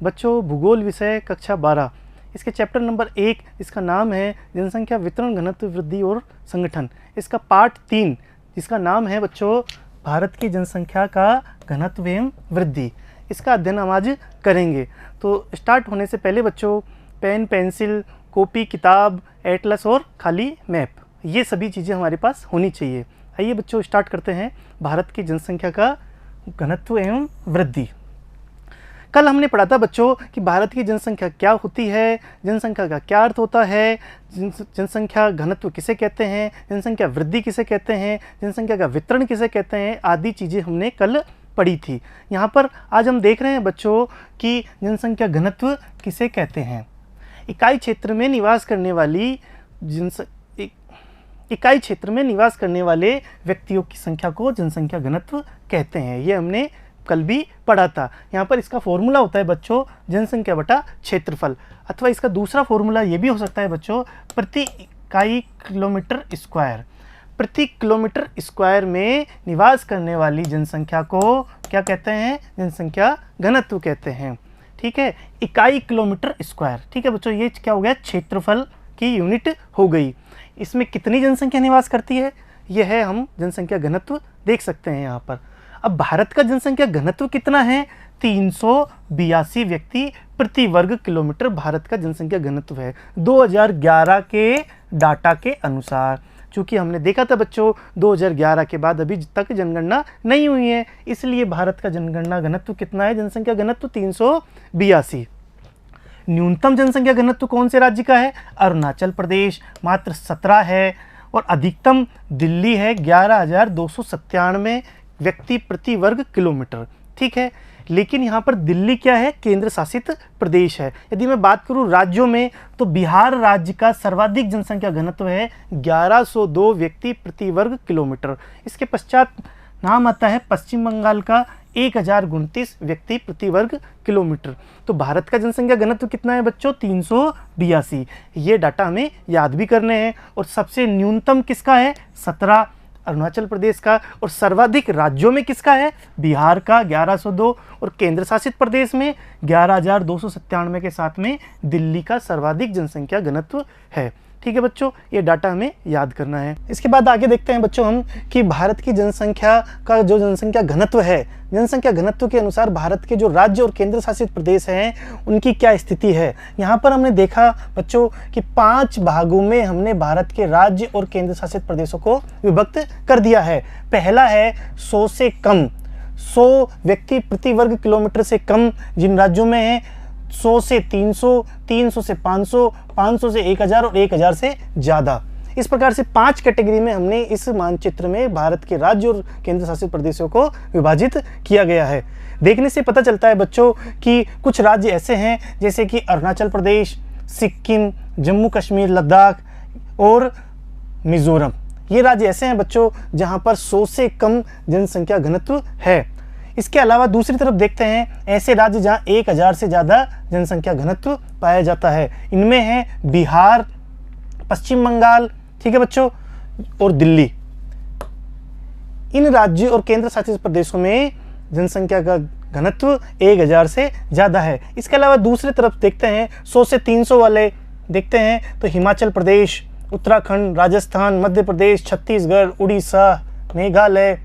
बच्चों भूगोल विषय कक्षा 12, इसके चैप्टर नंबर 1, इसका नाम है जनसंख्या वितरण घनत्व वृद्धि और संगठन। इसका पार्ट 3 जिसका नाम है बच्चों भारत की जनसंख्या का घनत्व एवं वृद्धि, इसका अध्ययन हम आज करेंगे। तो स्टार्ट होने से पहले बच्चों पेन, पेंसिल, कॉपी, किताब, एटलस और खाली मैप, ये सभी चीज़ें हमारे पास होनी चाहिए। आइए बच्चों स्टार्ट करते हैं भारत की जनसंख्या का घनत्व एवं वृद्धि। कल हमने पढ़ा था बच्चों कि भारत की जनसंख्या क्या होती है, जनसंख्या का क्या अर्थ होता है, जनसंख्या घनत्व किसे कहते हैं, जनसंख्या वृद्धि किसे कहते हैं, जनसंख्या का वितरण किसे कहते हैं, आदि चीज़ें हमने कल पढ़ी थी। यहाँ पर आज हम देख रहे हैं बच्चों कि जनसंख्या घनत्व किसे कहते हैं। इकाई क्षेत्र में निवास करने वाले व्यक्तियों की संख्या को जनसंख्या घनत्व कहते हैं। ये हमने कल भी पढ़ा था। यहाँ पर इसका फॉर्मूला होता है बच्चों जनसंख्या बटा क्षेत्रफल, अथवा इसका दूसरा फॉर्मूला ये भी हो सकता है बच्चों प्रति इकाई किलोमीटर स्क्वायर। प्रति किलोमीटर स्क्वायर में निवास करने वाली जनसंख्या को क्या कहते हैं, जनसंख्या घनत्व कहते हैं। ठीक है, इकाई किलोमीटर स्क्वायर। ठीक है बच्चों, ये क्या हो गया, क्षेत्रफल की यूनिट हो गई। इसमें कितनी जनसंख्या निवास करती है, यह है हम जनसंख्या घनत्व देख सकते हैं यहाँ पर। अब भारत का जनसंख्या घनत्व कितना है, 382 व्यक्ति प्रति वर्ग किलोमीटर भारत का जनसंख्या घनत्व है 2011 के डाटा के अनुसार। चूँकि हमने देखा था बच्चों 2011 के बाद अभी तक जनगणना नहीं हुई है, इसलिए भारत का जनगणना घनत्व कितना है, जनसंख्या घनत्व 382। न्यूनतम जनसंख्या घनत्व कौन से राज्य का है, अरुणाचल प्रदेश मात्र 17 है, और अधिकतम दिल्ली है 11,297 व्यक्ति प्रति वर्ग किलोमीटर। ठीक है, लेकिन यहाँ पर दिल्ली क्या है, केंद्र शासित प्रदेश है। यदि मैं बात करूँ राज्यों में तो बिहार राज्य का सर्वाधिक जनसंख्या घनत्व है 1102 व्यक्ति प्रति वर्ग किलोमीटर। इसके पश्चात नाम आता है पश्चिम बंगाल का 1029 व्यक्ति प्रति वर्ग किलोमीटर। तो भारत का जनसंख्या घनत्व कितना है बच्चों, 382। ये डाटा हमें याद भी करने हैं। और सबसे न्यूनतम किसका है, 17 अरुणाचल प्रदेश का, और सर्वाधिक राज्यों में किसका है, बिहार का 1102, और केंद्र शासित प्रदेश में 11,297 के साथ में दिल्ली का सर्वाधिक जनसंख्या घनत्व है। ठीक है बच्चों, ये डाटा हमें याद करना है। इसके बाद आगे देखते हैं बच्चों हम कि भारत की जनसंख्या का जो जनसंख्या घनत्व है, जनसंख्या घनत्व के अनुसार भारत के जो राज्य और केंद्र शासित प्रदेश हैं उनकी क्या स्थिति है। यहाँ पर हमने देखा बच्चों कि 5 भागों में हमने भारत के राज्य और केंद्र शासित प्रदेशों को विभक्त कर दिया है। पहला है 100 से कम, 100 व्यक्ति प्रति वर्ग किलोमीटर से कम जिन राज्यों में है, 100 से 300, 300 से 500, 500 से 1000 और 1000 से ज़्यादा। इस प्रकार से 5 कैटेगरी में हमने इस मानचित्र में भारत के राज्य और केंद्र शासित प्रदेशों को विभाजित किया गया है। देखने से पता चलता है बच्चों कि कुछ राज्य ऐसे हैं जैसे कि अरुणाचल प्रदेश, सिक्किम, जम्मू कश्मीर, लद्दाख और मिजोरम। ये राज्य ऐसे हैं बच्चों जहाँ पर 100 से कम जनसंख्या घनत्व है। इसके अलावा दूसरी तरफ देखते हैं ऐसे राज्य जहाँ 1000 से ज़्यादा जनसंख्या घनत्व पाया जाता है। इनमें है बिहार, पश्चिम बंगाल, ठीक है बच्चों, और दिल्ली। इन राज्यों और केंद्र शासित प्रदेशों में जनसंख्या का घनत्व 1000 से ज़्यादा है। इसके अलावा दूसरी तरफ देखते हैं 100 से 300 वाले देखते हैं तो हिमाचल प्रदेश, उत्तराखंड, राजस्थान, मध्य प्रदेश, छत्तीसगढ़, उड़ीसा, मेघालय,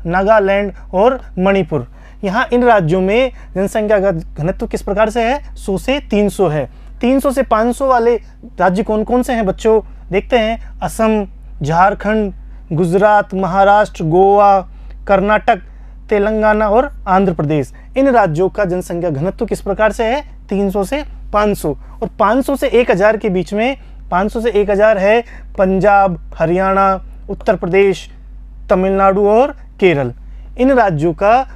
नागालैंड और मणिपुर। यहाँ इन राज्यों में जनसंख्या का घनत्व किस प्रकार से है, 100 से 300 है। 300 से 500 वाले राज्य कौन कौन से हैं बच्चों, देखते हैं असम, झारखंड, गुजरात, महाराष्ट्र, गोवा, कर्नाटक, तेलंगाना और आंध्र प्रदेश। इन राज्यों का जनसंख्या घनत्व किस प्रकार से है, 300 से 500। और 500 से 1000 के बीच में, 500 से 1000 है पंजाब, हरियाणा, उत्तर प्रदेश, तमिलनाडु और केरल। इन राज्यों का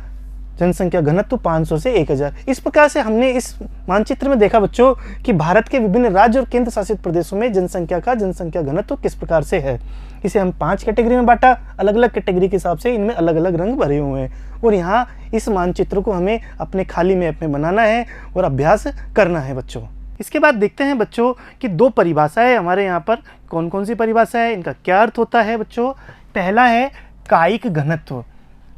जनसंख्या घनत्व 500 से 1000। इस प्रकार से हमने इस मानचित्र में देखा बच्चों कि भारत के विभिन्न राज्य और केंद्र शासित प्रदेशों में जनसंख्या घनत्व किस प्रकार से है। इसे हम 5 कैटेगरी में बांटा, अलग अलग कैटेगरी के हिसाब से इनमें अलग अलग रंग भरे हुए हैं। और यहाँ इस मानचित्र को हमें अपने खाली मैप में बनाना है और अभ्यास करना है बच्चों। इसके बाद देखते हैं बच्चों कि 2 परिभाषाएं हमारे यहाँ पर कौन कौन सी परिभाषा है, इनका क्या अर्थ होता है बच्चों। पहला है कायिक घनत्व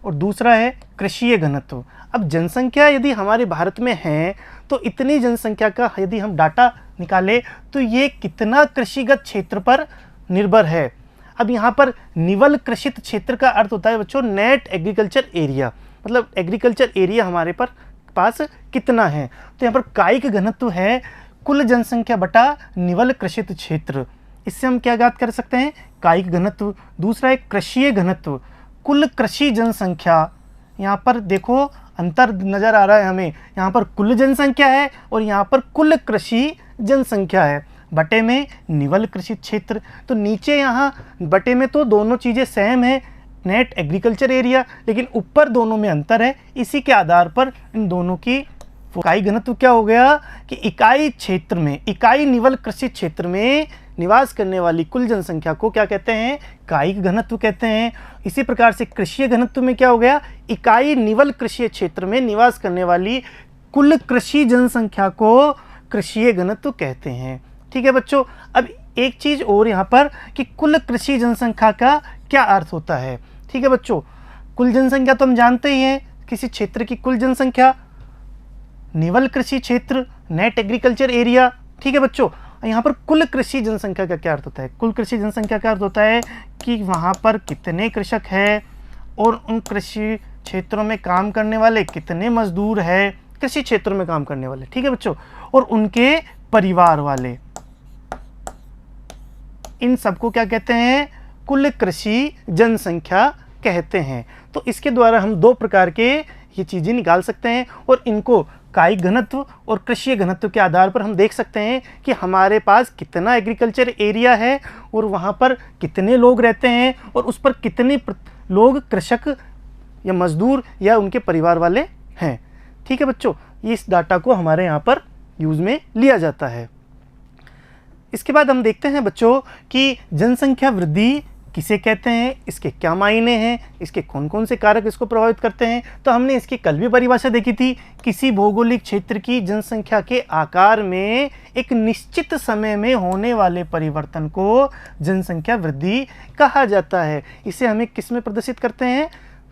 और दूसरा है कृषीय घनत्व। अब जनसंख्या यदि हमारे भारत में है तो इतनी जनसंख्या का यदि हम डाटा निकालें तो ये कितना कृषिगत क्षेत्र पर निर्भर है। अब यहाँ पर निवल कृषित क्षेत्र का अर्थ होता है बच्चों नेट एग्रीकल्चर एरिया, मतलब एग्रीकल्चर एरिया हमारे पास कितना है। तो यहाँ पर कायिक घनत्व है कुल जनसंख्या बटा निवल कृषित क्षेत्र। इससे हम क्या ज्ञात कर सकते हैं, कायिक घनत्व। दूसरा है कृषीय घनत्व, कुल कृषि जनसंख्या। यहाँ पर देखो अंतर नज़र आ रहा है हमें, यहाँ पर कुल जनसंख्या है और यहाँ पर कुल कृषि जनसंख्या है, बटे में निवल कृषि क्षेत्र। तो नीचे यहाँ बटे में तो दोनों चीज़ें सेम है, नेट एग्रीकल्चर एरिया, लेकिन ऊपर दोनों में अंतर है। इसी के आधार पर इन दोनों की इकाई घनत्व क्या हो गया कि इकाई क्षेत्र में, इकाई निवल कृषि क्षेत्र में निवास करने वाली कुल जनसंख्या को क्या कहते हैं, कायिक घनत्व कहते हैं। इसी प्रकार से कृषीय घनत्व में क्या हो गया, इकाई निवल कृषि क्षेत्र में निवास करने वाली कुल कृषि जनसंख्या को कृषीय घनत्व कहते हैं। ठीक है बच्चों। अब एक चीज़ और यहाँ पर कि कुल कृषि जनसंख्या का क्या अर्थ होता है। ठीक है बच्चों, कुल जनसंख्या तो हम जानते ही हैं, किसी क्षेत्र की कुल जनसंख्या, निवल कृषि क्षेत्र, नेट एग्रीकल्चर एरिया। ठीक है बच्चों, यहाँ पर कुल कृषि जनसंख्या का क्या अर्थ होता है, कुल कृषि जनसंख्या का अर्थ होता है कि वहाँ पर कितने कृषक हैं और उन कृषि क्षेत्रों में काम करने वाले कितने मजदूर हैं, कृषि क्षेत्रों में काम करने वाले। ठीक है बच्चों, और उनके परिवार वाले, इन सबको क्या कहते हैं, कुल कृषि जनसंख्या कहते हैं। तो इसके द्वारा हम दो प्रकार के ये चीज़ें निकाल सकते हैं और इनको कायिक घनत्व और कृषीय घनत्व के आधार पर हम देख सकते हैं कि हमारे पास कितना एग्रीकल्चर एरिया है और वहाँ पर कितने लोग रहते हैं और उस पर कितने लोग कृषक या मजदूर या उनके परिवार वाले हैं। ठीक है बच्चों, इस डाटा को हमारे यहाँ पर यूज़ में लिया जाता है। इसके बाद हम देखते हैं बच्चों कि जनसंख्या वृद्धि किसे कहते हैं, इसके क्या मायने हैं, इसके कौन कौन से कारक इसको प्रभावित करते हैं। तो हमने इसकी कल भी परिभाषा देखी थी, किसी भौगोलिक क्षेत्र की जनसंख्या के आकार में एक निश्चित समय में होने वाले परिवर्तन को जनसंख्या वृद्धि कहा जाता है। इसे हमें किस में प्रदर्शित करते हैं,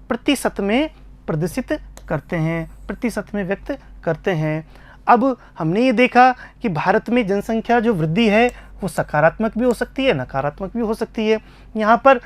प्रतिशत में प्रदर्शित करते हैं, प्रतिशत में व्यक्त करते हैं। अब हमने ये देखा कि भारत में जनसंख्या जो वृद्धि है वो सकारात्मक भी हो सकती है, नकारात्मक भी हो सकती है। यहाँ पर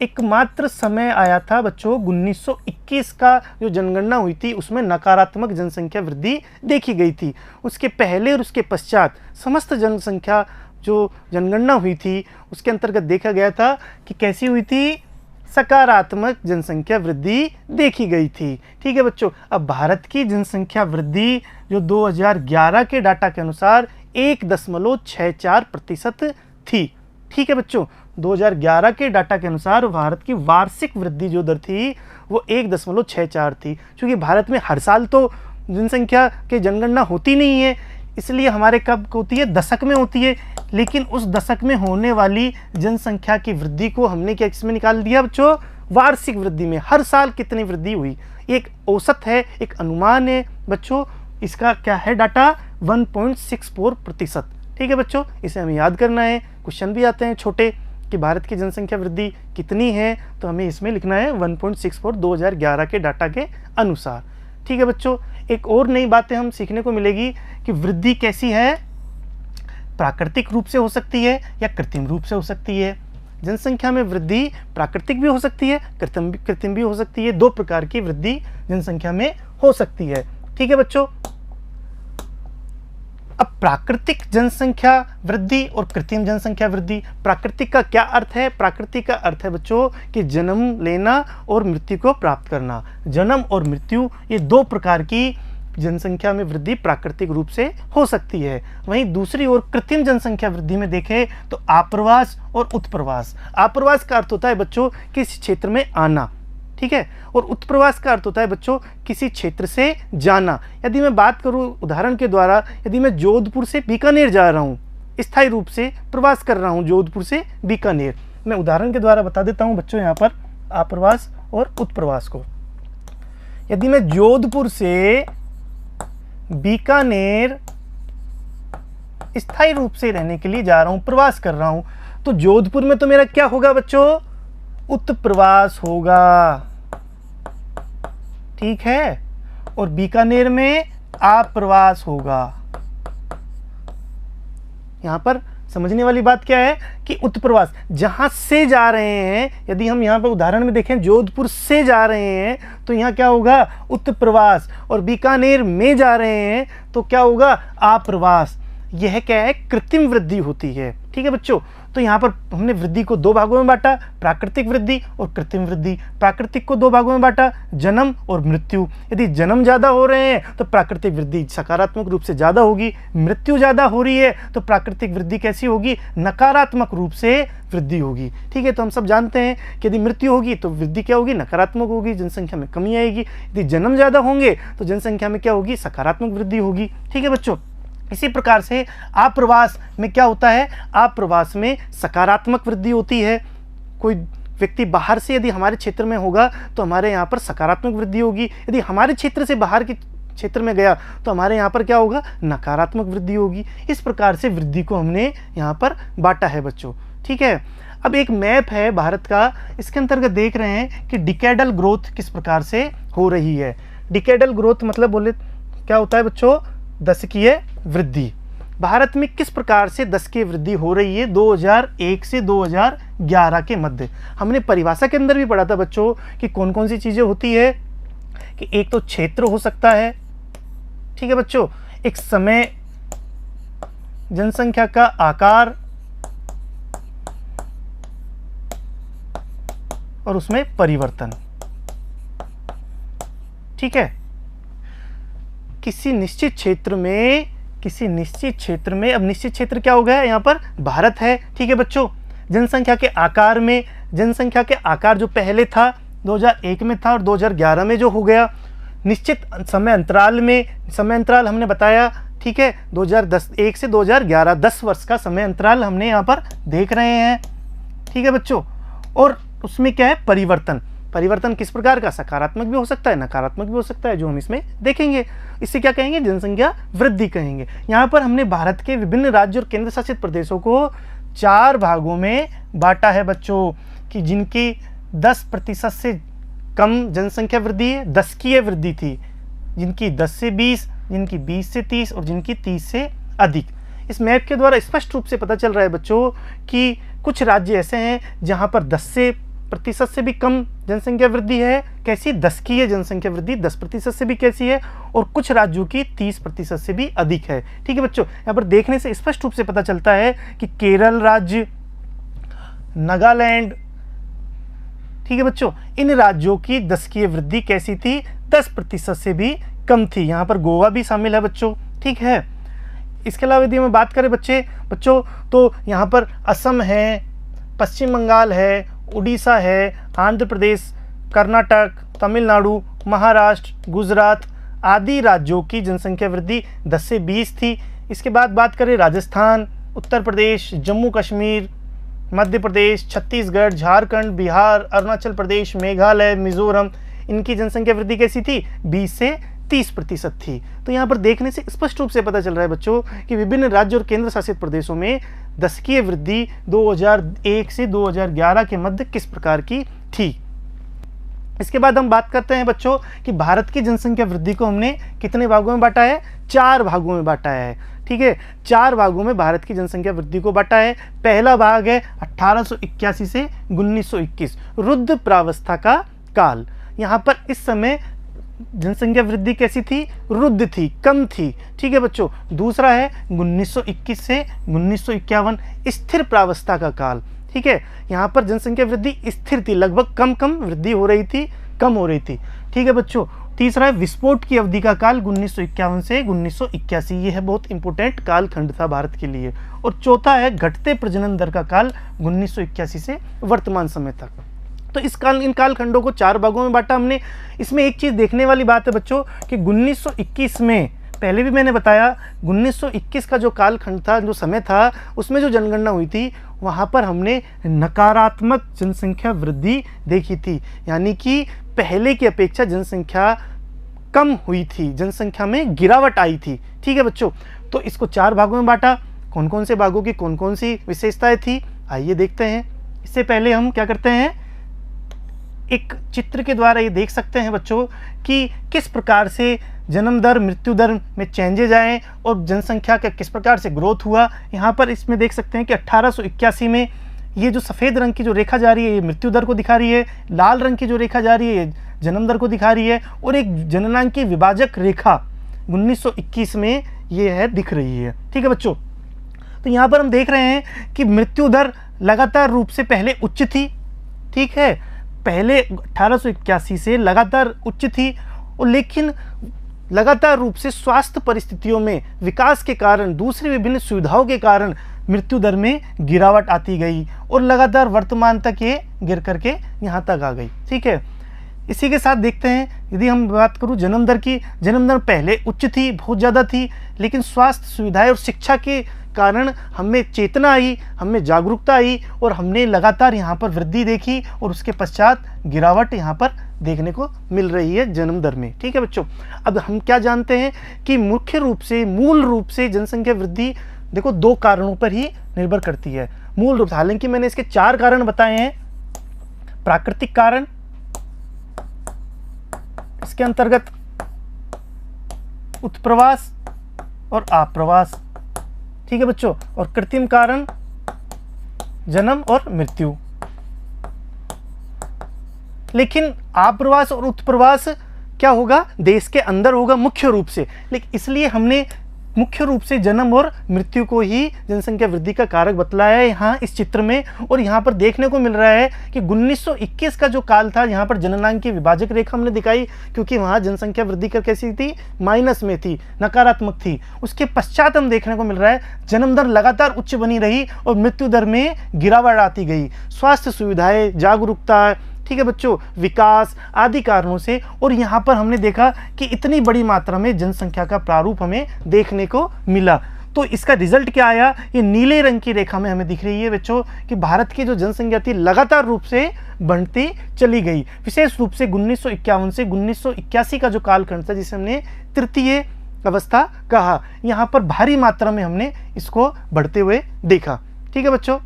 एकमात्र समय आया था बच्चों 1921 का जो जनगणना हुई थी, उसमें नकारात्मक जनसंख्या वृद्धि देखी गई थी। उसके पहले और उसके पश्चात समस्त जनसंख्या जो जनगणना हुई थी उसके अंतर्गत देखा गया था कि कैसी हुई थी, सकारात्मक जनसंख्या वृद्धि देखी गई थी। ठीक है बच्चों, अब भारत की जनसंख्या वृद्धि जो 2011 के डाटा के अनुसार 1.64% थी। ठीक है बच्चों, 2011 के डाटा के अनुसार भारत की वार्षिक वृद्धि जो दर थी वो 1.64 थी। क्योंकि भारत में हर साल तो जनसंख्या की जनगणना होती नहीं है, इसलिए हमारे कब होती है, दशक में होती है। लेकिन उस दशक में होने वाली जनसंख्या की वृद्धि को हमने क्या इसमें निकाल दिया बच्चों, वार्षिक वृद्धि में, हर साल कितनी वृद्धि हुई, एक औसत है, एक अनुमान है बच्चों। इसका क्या है डाटा, 1.64%। ठीक है बच्चों, इसे हमें याद करना है। क्वेश्चन भी आते हैं छोटे कि भारत की जनसंख्या वृद्धि कितनी है, तो हमें इसमें लिखना है 1.64 2011 के डाटा के अनुसार। ठीक है बच्चों, एक और नई बातें हम सीखने को मिलेगी कि वृद्धि कैसी है, प्राकृतिक रूप से हो सकती है या कृत्रिम रूप से हो सकती है। जनसंख्या में वृद्धि प्राकृतिक भी हो सकती है, कृत्रिम भी हो सकती है। दो प्रकार की वृद्धि जनसंख्या में हो सकती है। ठीक है बच्चों, अब प्राकृतिक जनसंख्या वृद्धि और कृत्रिम जनसंख्या वृद्धि, प्राकृतिक का क्या अर्थ है, प्राकृतिक का अर्थ है बच्चों कि जन्म लेना और मृत्यु को प्राप्त करना। जन्म और मृत्यु ये दो प्रकार की जनसंख्या में वृद्धि प्राकृतिक रूप से हो सकती है। वहीं दूसरी ओर कृत्रिम जनसंख्या वृद्धि में देखें तो आप्रवास और उत्प्रवास। आप्रवास का अर्थ होता है बच्चों किसी क्षेत्र में आना, ठीक है, और उत्प्रवास का अर्थ होता है बच्चों किसी क्षेत्र से जाना। यदि मैं बात करूं उदाहरण के द्वारा, यदि मैं जोधपुर से बीकानेर जा रहा हूं, स्थायी रूप से प्रवास कर रहा हूं जोधपुर से बीकानेर, मैं उदाहरण के द्वारा बता देता हूं बच्चों यहाँ पर आप्रवास और उत्प्रवास को। यदि मैं जोधपुर से बीकानेर स्थायी रूप से रहने के लिए जा रहा हूं, प्रवास कर रहा हूं, तो जोधपुर में तो मेरा क्या होगा बच्चों, उत्प्रवास होगा। ठीक है, और बीकानेर में आप्रवास होगा। यहां पर समझने वाली बात क्या है कि उत्प्रवास जहां से जा रहे हैं, यदि हम यहां पर उदाहरण में देखें जोधपुर से जा रहे हैं तो यहां क्या होगा, उत्प्रवास, और बीकानेर में जा रहे हैं तो क्या होगा, आप्रवास। यह क्या है, कृत्रिम वृद्धि होती है। ठीक है बच्चों, तो यहाँ पर हमने वृद्धि को दो भागों में बांटा, प्राकृतिक वृद्धि और कृत्रिम वृद्धि। प्राकृतिक को दो भागों में बांटा, जन्म और मृत्यु। यदि जन्म ज़्यादा हो रहे हैं तो प्राकृतिक वृद्धि सकारात्मक रूप से ज़्यादा होगी, मृत्यु ज़्यादा हो रही है तो प्राकृतिक वृद्धि कैसी होगी, नकारात्मक रूप से वृद्धि होगी। ठीक है, तो हम सब जानते हैं कि यदि मृत्यु होगी तो वृद्धि क्या होगी, नकारात्मक होगी, जनसंख्या में कमी आएगी। यदि जन्म ज़्यादा होंगे तो जनसंख्या में क्या होगी, सकारात्मक वृद्धि होगी। ठीक है बच्चों, इसी प्रकार से आप्रवास में क्या होता है, आप्रवास में सकारात्मक वृद्धि होती है। कोई व्यक्ति बाहर से यदि हमारे क्षेत्र में होगा तो हमारे यहाँ पर सकारात्मक वृद्धि होगी, यदि हमारे क्षेत्र से बाहर के क्षेत्र में गया तो हमारे यहाँ पर क्या होगा, नकारात्मक वृद्धि होगी। इस प्रकार से वृद्धि को हमने यहाँ पर बांटा है बच्चों। ठीक है, अब एक मैप है भारत का, इसके अंतर्गत देख रहे हैं कि डिकेडल ग्रोथ किस प्रकार से हो रही है। डिकेडल ग्रोथ मतलब बोले क्या होता है बच्चों, दशकीय वृद्धि। भारत में किस प्रकार से दशकीय वृद्धि हो रही है 2001 से 2011 के मध्य। हमने परिभाषा के अंदर भी पढ़ा था बच्चों कि कौन कौन सी चीज़ें होती है, कि एक तो क्षेत्र हो सकता है, ठीक है बच्चों, एक समय, जनसंख्या का आकार और उसमें परिवर्तन। ठीक है, किसी निश्चित क्षेत्र में अब निश्चित क्षेत्र क्या हो गया, यहाँ पर भारत है। ठीक है बच्चों, जनसंख्या के आकार में, जनसंख्या के आकार जो पहले था 2001 में था और 2011 में जो हो गया, निश्चित समय अंतराल में, समय अंतराल हमने बताया। ठीक है, 2001 से 2011 10 वर्ष का समय अंतराल हमने यहाँ पर देख रहे हैं। ठीक है बच्चों, और उसमें क्या है, परिवर्तन। परिवर्तन किस प्रकार का, सकारात्मक भी हो सकता है, नकारात्मक भी हो सकता है, जो हम इसमें देखेंगे। इससे क्या कहेंगे, जनसंख्या वृद्धि कहेंगे। यहाँ पर हमने भारत के विभिन्न राज्य और केंद्र शासित प्रदेशों को 4 भागों में बांटा है बच्चों, कि जिनकी 10% से कम जनसंख्या वृद्धि है, दशकीय वृद्धि थी, जिनकी 10 से 20, जिनकी 20 से 30 और जिनकी 30 से अधिक। इस मैप के द्वारा स्पष्ट रूप से पता चल रहा है बच्चों कि कुछ राज्य ऐसे हैं जहाँ पर 10% से भी कम जनसंख्या वृद्धि है, कैसी, दशकीय जनसंख्या वृद्धि 10% से भी कैसी है, और कुछ राज्यों की 30% से भी अधिक है। ठीक है बच्चों, यहाँ पर देखने से स्पष्ट रूप से पता चलता है कि केरल राज्य, नागालैंड, ठीक है बच्चों, इन राज्यों की दशकीय वृद्धि कैसी थी, 10% से भी कम थी। यहाँ पर गोवा भी शामिल है बच्चों। ठीक है, इसके अलावा यदि हम बात करें बच्चों तो यहाँ पर असम है, पश्चिम बंगाल है, उड़ीसा है, आंध्र प्रदेश, कर्नाटक, तमिलनाडु, महाराष्ट्र, गुजरात आदि राज्यों की जनसंख्या वृद्धि 10 से 20 थी। इसके बाद बात करें राजस्थान, उत्तर प्रदेश, जम्मू कश्मीर, मध्य प्रदेश, छत्तीसगढ़, झारखंड, बिहार, अरुणाचल प्रदेश, मेघालय, मिजोरम, इनकी जनसंख्या वृद्धि कैसी थी, 20 से 30% थी। तो यहाँ पर देखने से स्पष्ट रूप से पता चल रहा है बच्चों कि विभिन्न राज्य और केंद्र शासित प्रदेशों में दशकीय वृद्धि 2001 से 2011 के मध्य किस प्रकार की थी। इसके बाद हम बात करते हैं बच्चों कि भारत की जनसंख्या वृद्धि को हमने कितने भागों में बांटा है, 4 भागों में बांटा है। ठीक है, 4 भागों में भारत की जनसंख्या वृद्धि को बांटा है। पहला भाग है 1881 से 1921, रुद्र प्रावस्था का काल। यहाँ पर इस समय जनसंख्या वृद्धि कैसी थी, रुद्ध थी, कम थी। ठीक है बच्चों, दूसरा है 1921 से 1951, स्थिर प्रावस्था का काल। ठीक है, यहाँ पर जनसंख्या वृद्धि स्थिर थी, लगभग कम वृद्धि हो रही थी, कम हो रही थी। ठीक है बच्चों, तीसरा है विस्फोट की अवधि का काल 1951 से 1981, ये है बहुत इंपॉर्टेंट कालखंड था भारत के लिए। और चौथा है घटते प्रजनन दर का काल 1981 से वर्तमान समय तक। तो इन कालखंडों को 4 भागों में बांटा हमने। इसमें एक चीज़ देखने वाली बात है बच्चों कि 1921 में, पहले भी मैंने बताया, 1921 का जो कालखंड था, जो समय था, उसमें जो जनगणना हुई थी वहाँ पर हमने नकारात्मक जनसंख्या वृद्धि देखी थी, यानी कि पहले की अपेक्षा जनसंख्या कम हुई थी, जनसंख्या में गिरावट आई थी। ठीक है बच्चों, तो इसको 4 भागों में बांटा। कौन कौन से भागों की कौन कौन सी विशेषताएं थी, आइए देखते हैं। इससे पहले हम क्या करते हैं, एक चित्र के द्वारा ये देख सकते हैं बच्चों कि किस प्रकार से जन्म दर मृत्यु दर में चेंजेज आए और जनसंख्या का किस प्रकार से ग्रोथ हुआ। यहाँ पर इसमें देख सकते हैं कि 1881 में ये जो सफ़ेद रंग की जो रेखा जा रही है ये मृत्यु दर को दिखा रही है, लाल रंग की जो रेखा जा रही है ये जन्म दर को दिखा रही है, और एक जननांक की विभाजक रेखा 1921 में ये है दिख रही है। ठीक है बच्चों, तो यहाँ पर हम देख रहे हैं कि मृत्यु दर लगातार रूप से पहले उच्च थी। ठीक है, पहले 1881 से लगातार उच्च थी, और लेकिन लगातार रूप से स्वास्थ्य परिस्थितियों में विकास के कारण, दूसरी विभिन्न सुविधाओं के कारण मृत्यु दर में गिरावट आती गई और लगातार वर्तमान तक ये गिर करके यहाँ तक आ गई। ठीक है, इसी के साथ देखते हैं, यदि हम बात करूँ जन्म दर की, जन्म दर पहले उच्च थी, बहुत ज़्यादा थी, लेकिन स्वास्थ्य सुविधाएं और शिक्षा के कारण हमें चेतना आई, हमें जागरूकता आई और हमने लगातार यहाँ पर वृद्धि देखी और उसके पश्चात गिरावट यहाँ पर देखने को मिल रही है जन्म दर में। ठीक है बच्चों, अब हम क्या जानते हैं कि मुख्य रूप से, मूल रूप से जनसंख्या वृद्धि देखो 2 कारणों पर ही निर्भर करती है मूल रूप से। हालांकि मैंने इसके 4 कारण बताए हैं। प्राकृतिक कारण, इसके अंतर्गत उत्प्रवास और आप्रवास। ठीक है बच्चों, और कृत्रिम कारण जन्म और मृत्यु। लेकिन आप्रवास और उत्प्रवास क्या होगा, देश के अंदर होगा मुख्य रूप से, लेकिन इसलिए हमने मुख्य रूप से जन्म और मृत्यु को ही जनसंख्या वृद्धि का कारक बतलाया है यहाँ इस चित्र में। और यहाँ पर देखने को मिल रहा है कि 1921 का जो काल था, यहाँ पर जननांक की विभाजक रेखा हमने दिखाई, क्योंकि वहाँ जनसंख्या वृद्धि कर कैसी थी, माइनस में थी, नकारात्मक थी। उसके पश्चात हम देखने को मिल रहा है जन्म दर लगातार उच्च बनी रही और मृत्यु दर में गिरावट आती गई। स्वास्थ्य सुविधाएं, जागरूकता, ठीक है बच्चों, विकास आदि कारणों से। और यहाँ पर हमने देखा कि इतनी बड़ी मात्रा में जनसंख्या का प्रारूप हमें देखने को मिला। तो इसका रिजल्ट क्या आया, ये नीले रंग की रेखा में हमें दिख रही है बच्चों कि भारत की जो जनसंख्या थी लगातार रूप से बढ़ती चली गई। विशेष रूप से 1951 से 1981 का जो कालखंड था, जिसे हमने तृतीय अवस्था कहा, यहाँ पर भारी मात्रा में हमने इसको बढ़ते हुए देखा। ठीक है बच्चों,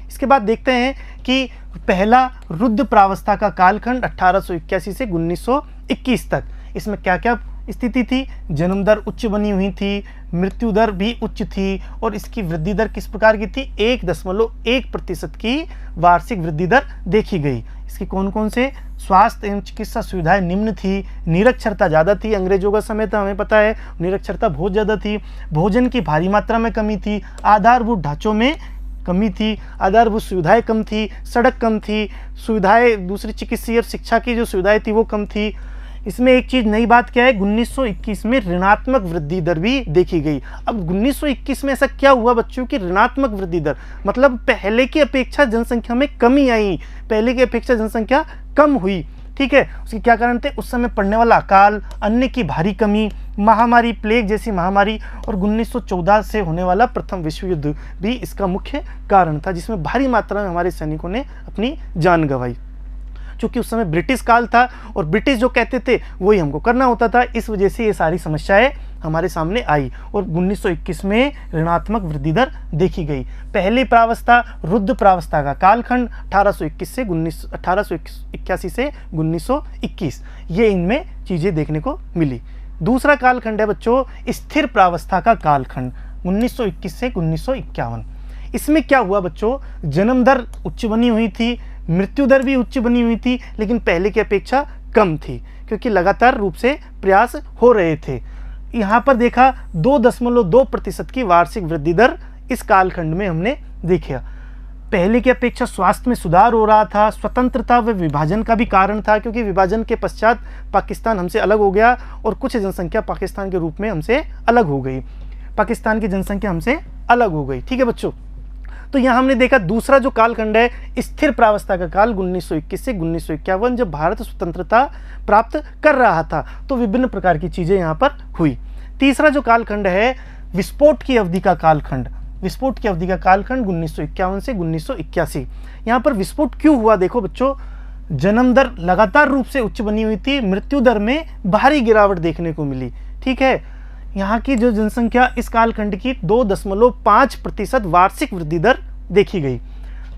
इसके बाद देखते हैं कि पहला रुद्र प्रावस्था का कालखंड 1881 से 1921 तक, इसमें क्या क्या स्थिति थी। जन्म दर उच्च बनी हुई थी, मृत्यु दर भी उच्च थी, और इसकी वृद्धि दर किस प्रकार की थी, 1.1% की वार्षिक वृद्धि दर देखी गई। इसकी कौन कौन से स्वास्थ्य एवं चिकित्सा सुविधाएं निम्न थी। निरक्षरता ज़्यादा थी, अंग्रेजों का समय था, हमें पता है निरक्षरता बहुत ज़्यादा थी। भोजन की भारी मात्रा में कमी थी, आधारभूत ढांचों में कमी थी, आधारभूत सुविधाएं कम थी, सड़क कम थी, सुविधाएं दूसरी चिकित्सीय और शिक्षा की जो सुविधाएं थी वो कम थी। इसमें एक चीज़ नई बात क्या है, 1921 में ऋणात्मक वृद्धि दर भी देखी गई। अब 1921 में ऐसा क्या हुआ बच्चों की ऋणात्मक वृद्धि दर, मतलब पहले की अपेक्षा जनसंख्या में कमी आई, पहले की अपेक्षा जनसंख्या कम हुई। ठीक है, उसके क्या कारण थे, उस समय पड़ने वाला अकाल, अन्न की भारी कमी, महामारी, प्लेग जैसी महामारी, और 1914 से होने वाला प्रथम विश्व युद्ध भी इसका मुख्य कारण था, जिसमें भारी मात्रा में हमारे सैनिकों ने अपनी जान गंवाई। क्योंकि उस समय ब्रिटिश काल था और ब्रिटिश जो कहते थे वही हमको करना होता था, इस वजह से ये सारी समस्याएं हमारे सामने आई और 1921 में ऋणात्मक वृद्धि दर देखी गई। पहली प्रावस्था रुद्र प्रावस्था का कालखंड 1881 से 1921, ये इनमें चीज़ें देखने को मिली। दूसरा कालखंड है बच्चों स्थिर प्रावस्था का कालखंड 1921 से 1951। इसमें क्या हुआ बच्चों, जन्म दर उच्च बनी हुई थी, मृत्यु दर भी उच्च बनी हुई थी, लेकिन पहले की अपेक्षा कम थी क्योंकि लगातार रूप से प्रयास हो रहे थे। यहाँ पर देखा 2.2% की वार्षिक वृद्धि दर इस कालखंड में हमने देखा। पहले की अपेक्षा स्वास्थ्य में सुधार हो रहा था, स्वतंत्रता व विभाजन का भी कारण था क्योंकि विभाजन के पश्चात पाकिस्तान हमसे अलग हो गया और कुछ जनसंख्या पाकिस्तान के रूप में हमसे अलग हो गई, पाकिस्तान की जनसंख्या हमसे अलग हो गई। ठीक है बच्चों, तो यहाँ हमने देखा दूसरा जो कालखंड है स्थिर प्रावस्था का काल 1921 से 1951, जब भारत स्वतंत्रता प्राप्त कर रहा था तो विभिन्न प्रकार की चीज़ें यहाँ पर हुई। तीसरा जो कालखंड है विस्फोट की अवधि का कालखंड, विस्फोट की अवधि का कालखंड 1951 से 1981। यहाँ पर विस्फोट क्यों हुआ, देखो बच्चों, जन्म दर लगातार रूप से उच्च बनी हुई थी, मृत्यु दर में भारी गिरावट देखने को मिली। ठीक है, यहाँ की जो जनसंख्या इस कालखंड की 2.5% वार्षिक वृद्धि दर देखी गई।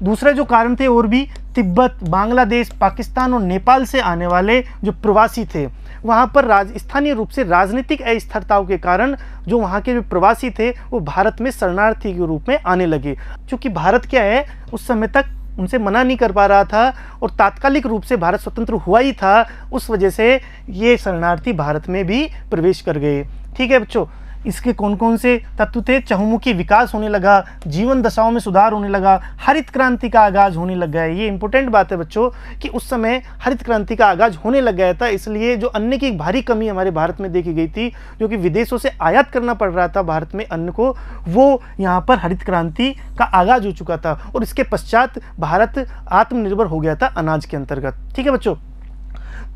दूसरा जो कारण थे और भी तिब्बत, बांग्लादेश, पाकिस्तान और नेपाल से आने वाले जो प्रवासी थे, वहाँ पर स्थानीय रूप से राजनीतिक अस्थिरताओं के कारण जो वहाँ के जो प्रवासी थे वो भारत में शरणार्थी के रूप में आने लगे। क्योंकि भारत क्या है, उस समय तक उनसे मना नहीं कर पा रहा था और तात्कालिक रूप से भारत स्वतंत्र हुआ ही था, उस वजह से ये शरणार्थी भारत में भी प्रवेश कर गए। ठीक है बच्चों, इसके कौन कौन से तत्व थे? चहुमुखी विकास होने लगा, जीवन दशाओं में सुधार होने लगा, हरित क्रांति का आगाज होने लग गया। ये इंपॉर्टेंट बात है बच्चों कि उस समय हरित क्रांति का आगाज होने लग गया था, इसलिए जो अन्न की भारी कमी हमारे भारत में देखी गई थी, जो कि विदेशों से आयात करना पड़ रहा था भारत में अन्न को, वो यहाँ पर हरित क्रांति का आगाज हो चुका था और इसके पश्चात भारत आत्मनिर्भर हो गया था अनाज के अंतर्गत। ठीक है बच्चों,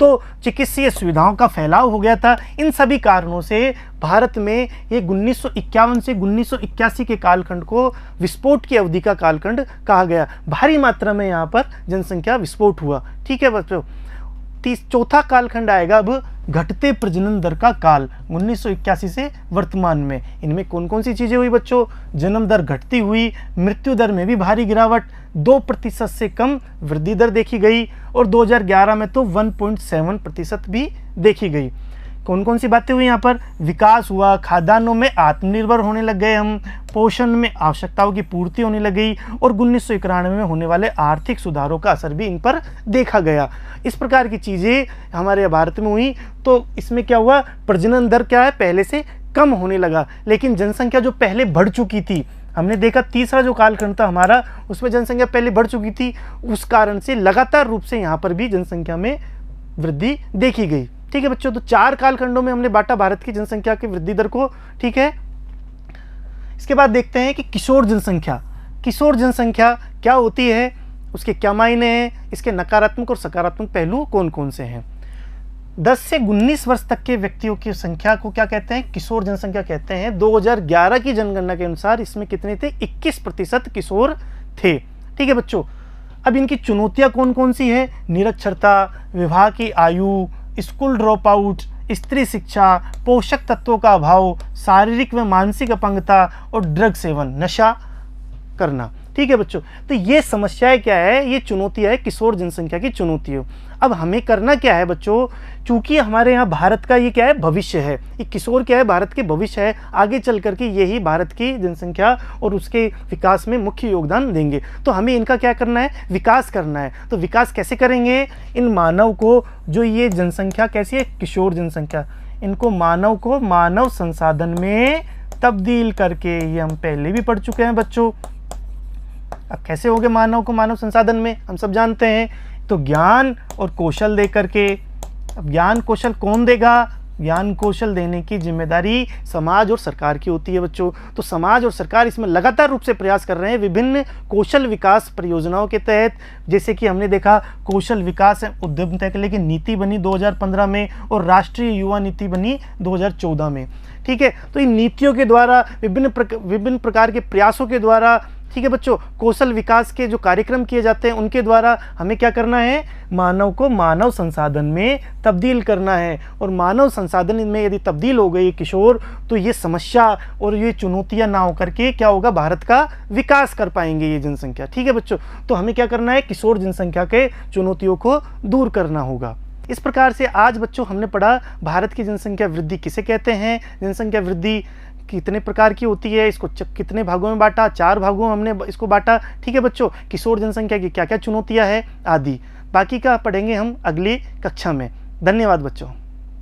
तो चिकित्सीय सुविधाओं का फैलाव हो गया था। इन सभी कारणों से भारत में ये 1951 से 1981 के कालखंड को विस्फोट की अवधि का कालखंड कहा गया। भारी मात्रा में यहाँ पर जनसंख्या विस्फोट हुआ। ठीक है बच्चों, चौथा कालखंड आएगा अब घटते प्रजनन दर का काल, 1981 से वर्तमान में। इनमें कौन कौन सी चीज़ें हुई बच्चों? जन्म दर घटती हुई, मृत्यु दर में भी भारी गिरावट, 2% से कम वृद्धि दर देखी गई और 2011 में तो 1.7% भी देखी गई। कौन कौन सी बातें हुई यहाँ पर? विकास हुआ, खाद्यान्नों में आत्मनिर्भर होने लग गए हम, पोषण में आवश्यकताओं की पूर्ति होने लग गई और 1991 में होने वाले आर्थिक सुधारों का असर भी इन पर देखा गया। इस प्रकार की चीज़ें हमारे भारत में हुई। तो इसमें क्या हुआ? प्रजनन दर क्या है, पहले से कम होने लगा, लेकिन जनसंख्या जो पहले बढ़ चुकी थी, हमने देखा तीसरा जो कालखंड था हमारा, उसमें जनसंख्या पहले बढ़ चुकी थी, उस कारण से लगातार रूप से यहाँ पर भी जनसंख्या में वृद्धि देखी गई। ठीक है बच्चों, तो 4 कालखंडों में हमने बांटा भारत की जनसंख्या की वृद्धि दर को। ठीक है, इसके बाद देखते हैं कि किशोर जनसंख्या। किशोर जनसंख्या क्या होती है, उसके क्या मायने हैं, इसके नकारात्मक और सकारात्मक पहलू कौन कौन से हैं? 10 से 19 वर्ष तक के व्यक्तियों की संख्या को क्या कहते हैं? किशोर जनसंख्या कहते हैं। 2011 की जनगणना के अनुसार इसमें कितने थे? 21% किशोर थे। ठीक है बच्चों, अब इनकी चुनौतियां कौन कौन सी है? निरक्षरता, विवाह की आयु, स्कूल ड्रॉप आउट, स्त्री शिक्षा, पोषक तत्वों का अभाव, शारीरिक व मानसिक अपंगता और ड्रग सेवन, नशा करना। ठीक है बच्चों, तो ये समस्याएं क्या है, ये चुनौतियां है किशोर जनसंख्या की चुनौतियों। अब हमें करना क्या है बच्चों, चूंकि हमारे यहाँ भारत का ये क्या है, भविष्य है, ये किशोर क्या है, भारत के भविष्य है, आगे चल करके यही भारत की जनसंख्या और उसके विकास में मुख्य योगदान देंगे। तो हमें इनका क्या करना है, विकास करना है। तो विकास कैसे करेंगे? इन मानव को, जो ये जनसंख्या कैसी है, किशोर जनसंख्या, इनको मानव को मानव संसाधन में तब्दील करके, ये हम पहले भी पढ़ चुके हैं बच्चों। अब कैसे हो गए मानव को मानव संसाधन में, हम सब जानते हैं, तो ज्ञान और कौशल दे करके। अब ज्ञान कौशल कौन देगा? ज्ञान कौशल देने की जिम्मेदारी समाज और सरकार की होती है बच्चों। तो समाज और सरकार इसमें लगातार रूप से प्रयास कर रहे हैं विभिन्न कौशल विकास परियोजनाओं के तहत। जैसे कि हमने देखा कौशल विकास उद्यमिता के लिए की नीति बनी 2015 में और राष्ट्रीय युवा नीति बनी 2014 में। ठीक है, तो इन नीतियों के द्वारा, विभिन्न प्रकार के प्रयासों के द्वारा, ठीक है बच्चों, कौशल विकास के जो कार्यक्रम किए जाते हैं उनके द्वारा हमें क्या करना है, मानव को मानव संसाधन में तब्दील करना है। और मानव संसाधन में यदि तब्दील हो गई किशोर, तो ये समस्या और ये चुनौतियां ना होकर के क्या होगा, भारत का विकास कर पाएंगे ये जनसंख्या। ठीक है बच्चों, तो हमें क्या करना है, किशोर जनसंख्या के चुनौतियों को दूर करना होगा। इस प्रकार से आज बच्चों हमने पढ़ा भारत की जनसंख्या वृद्धि किसे कहते हैं, जनसंख्या वृद्धि कितने प्रकार की होती है, इसको कितने भागों में बांटा, 4 भागों में हमने इसको बांटा। ठीक है बच्चों, किशोर जनसंख्या की क्या क्या चुनौतियां हैं आदि, बाकी का पढ़ेंगे हम अगली कक्षा में। धन्यवाद बच्चों।